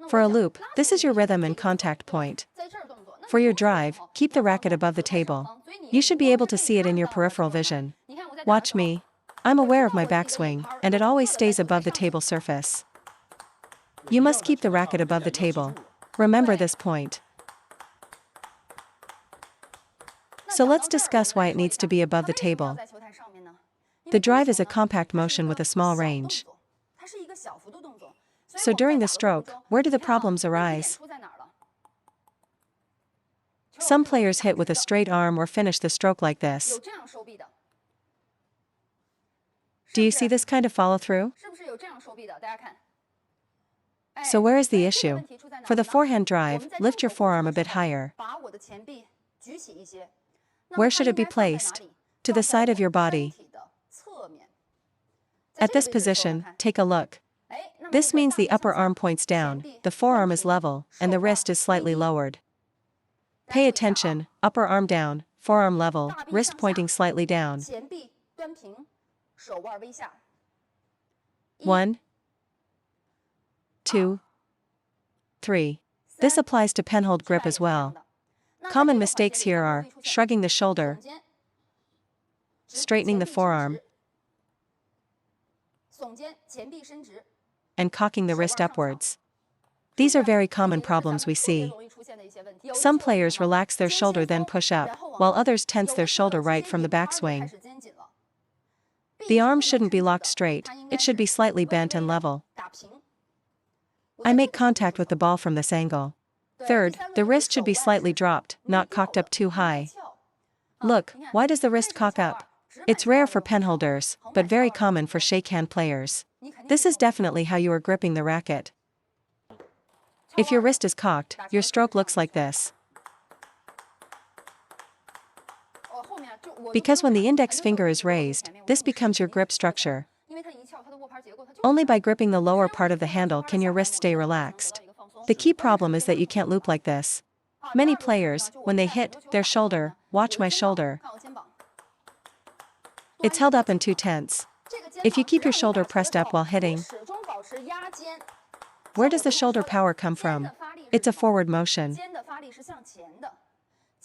For a loop, this is your rhythm and contact point. For your drive, keep the racket above the table. You should be able to see it in your peripheral vision. Watch me. I'm aware of my backswing, and it always stays above the table surface. You must keep the racket above the table. Remember this point. So let's discuss why it needs to be above the table. The drive is a compact motion with a small range. So during the stroke, where do the problems arise? Some players hit with a straight arm or finish the stroke like this. Do you see this kind of follow-through? So where is the issue? For the forehand drive, lift your forearm a bit higher. Where should it be placed? To the side of your body. At this position, take a look. This means the upper arm points down, the forearm is level, and the wrist is slightly lowered. Pay attention, upper arm down, forearm level, wrist pointing slightly down. 1, 2, 3. This applies to penhold grip as well. Common mistakes here are shrugging the shoulder, straightening the forearm, and cocking the wrist upwards. These are very common problems we see. Some players relax their shoulder then push up, while others tense their shoulder right from the backswing. The arm shouldn't be locked straight, it should be slightly bent and level. I make contact with the ball from this angle. Third, the wrist should be slightly dropped, not cocked up too high. Look, why does the wrist cock up? It's rare for penholders, but very common for shakehand players. This is definitely how you are gripping the racket. If your wrist is cocked, your stroke looks like this. Because when the index finger is raised, this becomes your grip structure. Only by gripping the lower part of the handle can your wrist stay relaxed. The key problem is that you can't loop like this. Many players, when they hit their shoulder, watch my shoulder. It's held up and too tense. If you keep your shoulder pressed up while hitting, where does the shoulder power come from? It's a forward motion.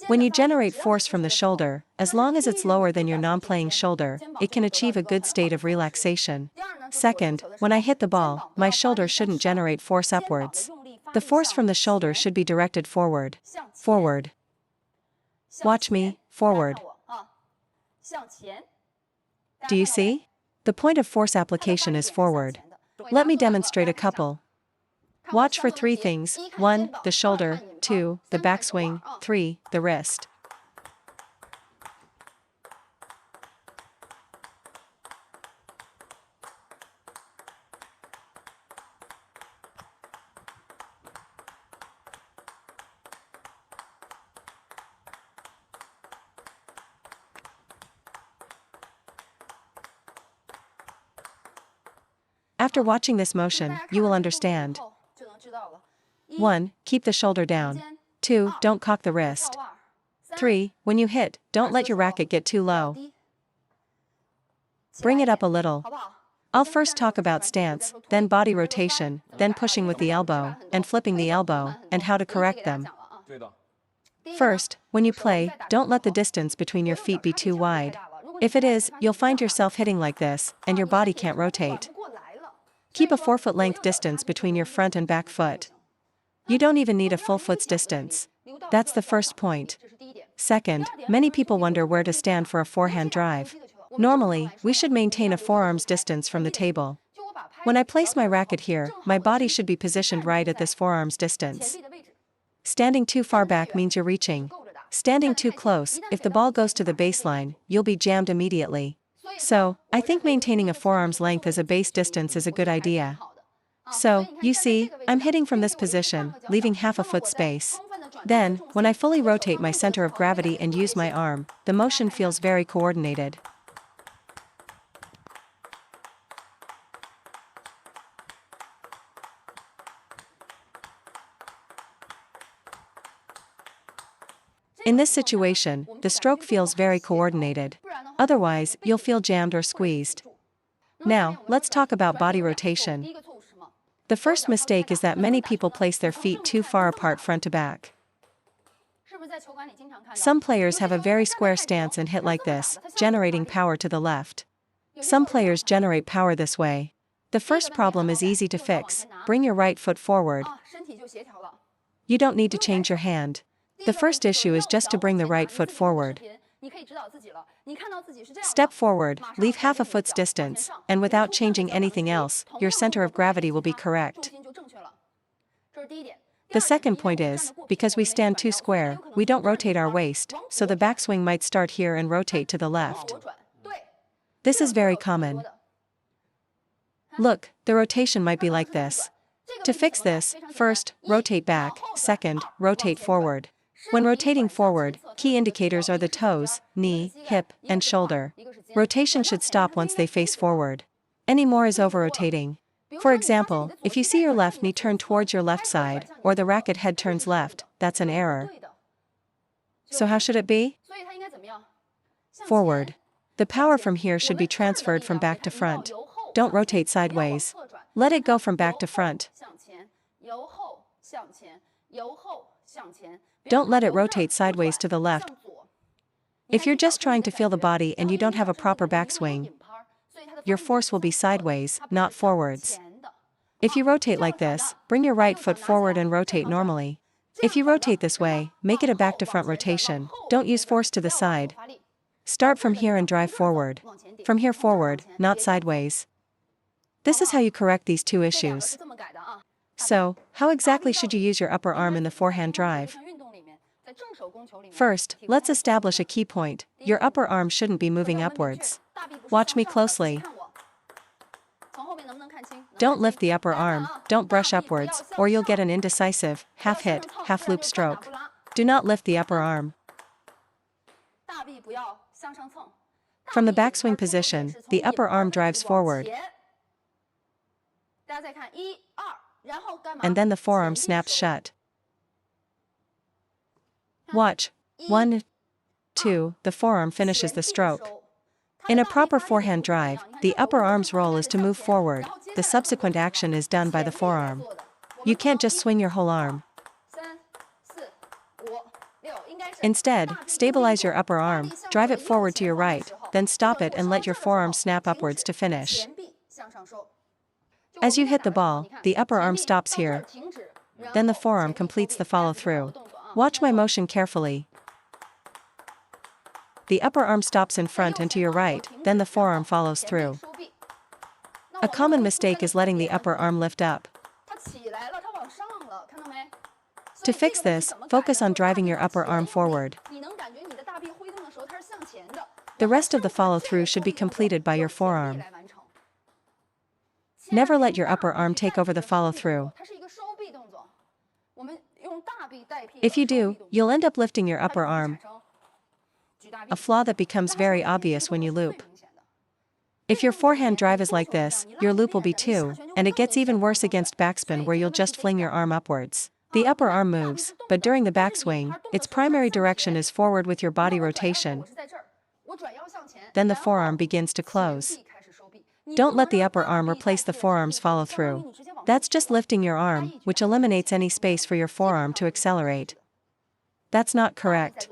When you generate force from the shoulder, as long as it's lower than your non-playing shoulder, it can achieve a good state of relaxation. Second, when I hit the ball, my shoulder shouldn't generate force upwards. The force from the shoulder should be directed forward. Forward. Watch me, forward. Do you see? The point of force application is forward. Let me demonstrate a couple. Watch for 3 things: 1, the shoulder, 2, the backswing, 3, the wrist. After watching this motion, you will understand. 1. Keep the shoulder down. 2. Don't cock the wrist. 3. When you hit, don't let your racket get too low. Bring it up a little. I'll first talk about stance, then body rotation, then pushing with the elbow, and flipping the elbow, and how to correct them. First, when you play, don't let the distance between your feet be too wide. If it is, you'll find yourself hitting like this, and your body can't rotate. Keep a 4-foot length distance between your front and back foot. You don't even need a full foot's distance. That's the first point. Second, many people wonder where to stand for a forehand drive. Normally, we should maintain a forearm's distance from the table. When I place my racket here, my body should be positioned right at this forearm's distance. Standing too far back means you're reaching. Standing too close, if the ball goes to the baseline, you'll be jammed immediately. So, I think maintaining a forearm's length as a base distance is a good idea. So, you see, I'm hitting from this position, leaving half a foot space. Then, when I fully rotate my center of gravity and use my arm, the motion feels very coordinated. In this situation, the stroke feels very coordinated. Otherwise, you'll feel jammed or squeezed. Now, let's talk about body rotation. The first mistake is that many people place their feet too far apart front to back. Some players have a very square stance and hit like this, generating power to the left. Some players generate power this way. The first problem is easy to fix. Bring your right foot forward. You don't need to change your hand. The first issue is just to bring the right foot forward. Step forward, leave half a foot's distance, and without changing anything else, your center of gravity will be correct. The second point is, because we stand too square, we don't rotate our waist, so the backswing might start here and rotate to the left. This is very common. Look, the rotation might be like this. To fix this, first, rotate back, second, rotate forward. When rotating forward, key indicators are the toes, knee, hip, and shoulder. Rotation should stop once they face forward. Any more is over-rotating. For example, if you see your left knee turn towards your left side, or the racket head turns left, that's an error. So how should it be? Forward. The power from here should be transferred from back to front. Don't rotate sideways. Let it go from back to front. Don't let it rotate sideways to the left. If you're just trying to feel the body and you don't have a proper backswing, your force will be sideways, not forwards. If you rotate like this, bring your right foot forward and rotate normally. If you rotate this way, make it a back to front rotation. Don't use force to the side. Start from here and drive forward. From here forward, not sideways. This is how you correct these two issues. So, how exactly should you use your upper arm in the forehand drive? First, let's establish a key point. Your upper arm shouldn't be moving upwards. Watch me closely. Don't lift the upper arm, don't brush upwards, or you'll get an indecisive, half-hit, half-loop stroke. Do not lift the upper arm. From the backswing position, the upper arm drives forward, and then the forearm snaps shut. Watch. 1, 2, the forearm finishes the stroke. In a proper forehand drive, the upper arm's role is to move forward. The subsequent action is done by the forearm. You can't just swing your whole arm. Instead, stabilize your upper arm, drive it forward to your right, then stop it and let your forearm snap upwards to finish. As you hit the ball, the upper arm stops here. Then the forearm completes the follow-through. Watch my motion carefully. The upper arm stops in front and to your right, then the forearm follows through. A common mistake is letting the upper arm lift up. To fix this, focus on driving your upper arm forward. The rest of the follow-through should be completed by your forearm. Never let your upper arm take over the follow-through. If you do, you'll end up lifting your upper arm, a flaw that becomes very obvious when you loop. If your forehand drive is like this, your loop will be too, and it gets even worse against backspin where you'll just fling your arm upwards. The upper arm moves, but during the backswing, its primary direction is forward with your body rotation. Then the forearm begins to close. Don't let the upper arm replace the forearm's follow-through. That's just lifting your arm, which eliminates any space for your forearm to accelerate. That's not correct.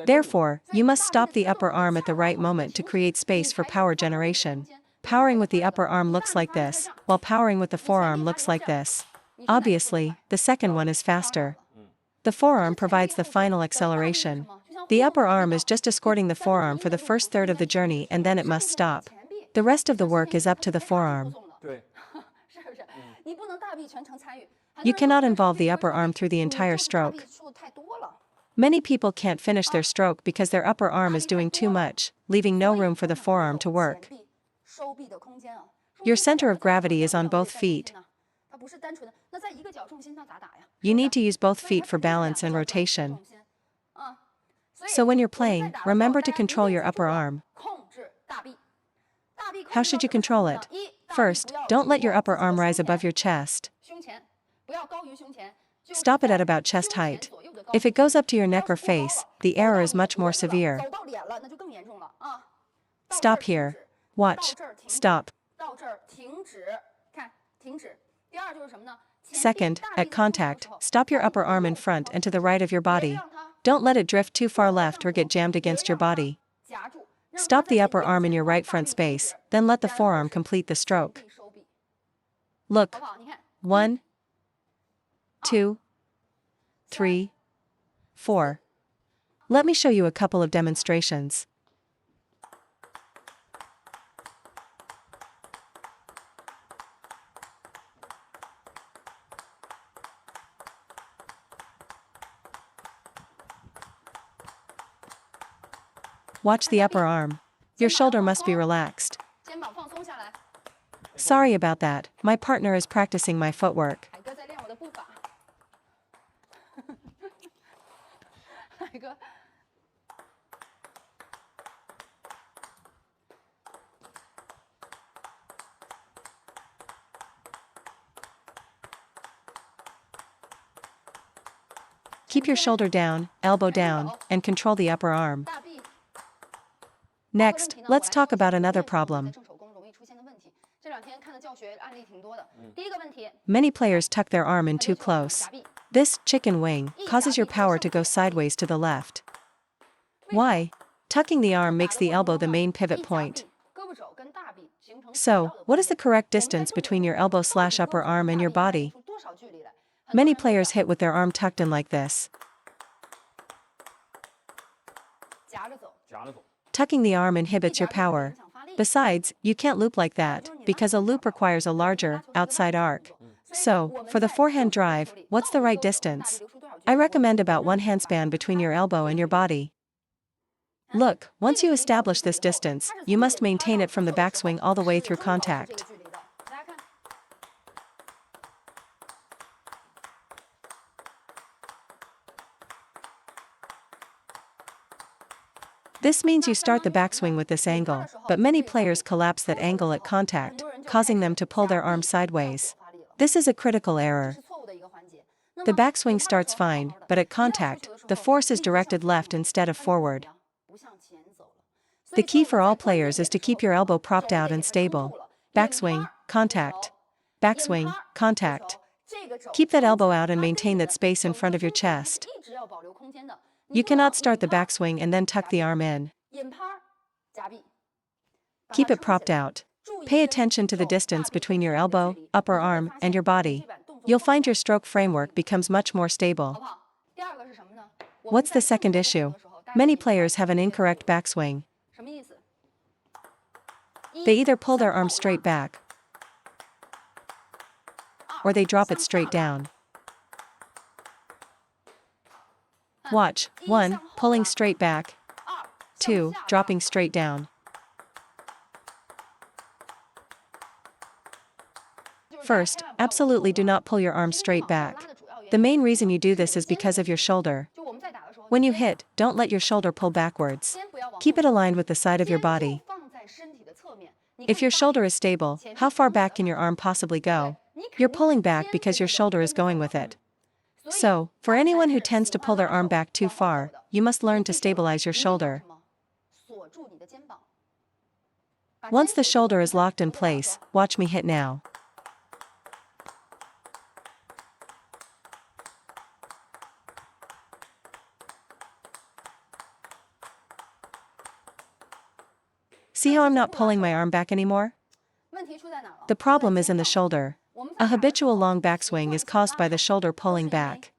Therefore, you must stop the upper arm at the right moment to create space for power generation. Powering with the upper arm looks like this, while powering with the forearm looks like this. Obviously, the second one is faster. The forearm provides the final acceleration. The upper arm is just escorting the forearm for the first third of the journey and then it must stop. The rest of the work is up to the forearm. You cannot involve the upper arm through the entire stroke. Many people can't finish their stroke because their upper arm is doing too much, leaving no room for the forearm to work. Your center of gravity is on both feet. You need to use both feet for balance and rotation. So when you're playing, remember to control your upper arm. How should you control it? First, don't let your upper arm rise above your chest. Stop it at about chest height. If it goes up to your neck or face, the error is much more severe. Stop here. Watch. Stop. Second, at contact, stop your upper arm in front and to the right of your body. Don't let it drift too far left or get jammed against your body. Stop the upper arm in your right front space, then let the forearm complete the stroke. Look. 1, 2, 3, 4. Let me show you a couple of demonstrations. Watch the upper arm. Your shoulder must be relaxed. Sorry about that, my partner is practicing my footwork. Keep your shoulder down, elbow down, and control the upper arm. Next, let's talk about another problem. Many players tuck their arm in too close. This chicken wing causes your power to go sideways to the left. Why? Tucking the arm makes the elbow the main pivot point. So, what is the correct distance between your elbow/upper arm and your body? Many players hit with their arm tucked in like this. Tucking the arm inhibits your power. Besides, you can't loop like that, because a loop requires a larger, outside arc. So, for the forehand drive, what's the right distance? I recommend about 1 handspan between your elbow and your body. Look, once you establish this distance, you must maintain it from the backswing all the way through contact. This means you start the backswing with this angle, but many players collapse that angle at contact, causing them to pull their arm sideways. This is a critical error. The backswing starts fine, but at contact, the force is directed left instead of forward. The key for all players is to keep your elbow propped out and stable. Backswing, contact. Backswing, contact. Keep that elbow out and maintain that space in front of your chest. You cannot start the backswing and then tuck the arm in. Keep it propped out. Pay attention to the distance between your elbow, upper arm, and your body. You'll find your stroke framework becomes much more stable. What's the second issue? Many players have an incorrect backswing. They either pull their arm straight back, or they drop it straight down. Watch. 1, pulling straight back. 2, dropping straight down. First, absolutely do not pull your arm straight back. The main reason you do this is because of your shoulder. When you hit, don't let your shoulder pull backwards. Keep it aligned with the side of your body. If your shoulder is stable, how far back can your arm possibly go? You're pulling back because your shoulder is going with it. So, for anyone who tends to pull their arm back too far, you must learn to stabilize your shoulder. Once the shoulder is locked in place, watch me hit now. See how I'm not pulling my arm back anymore? The problem is in the shoulder. A habitual long backswing is caused by the shoulder pulling back.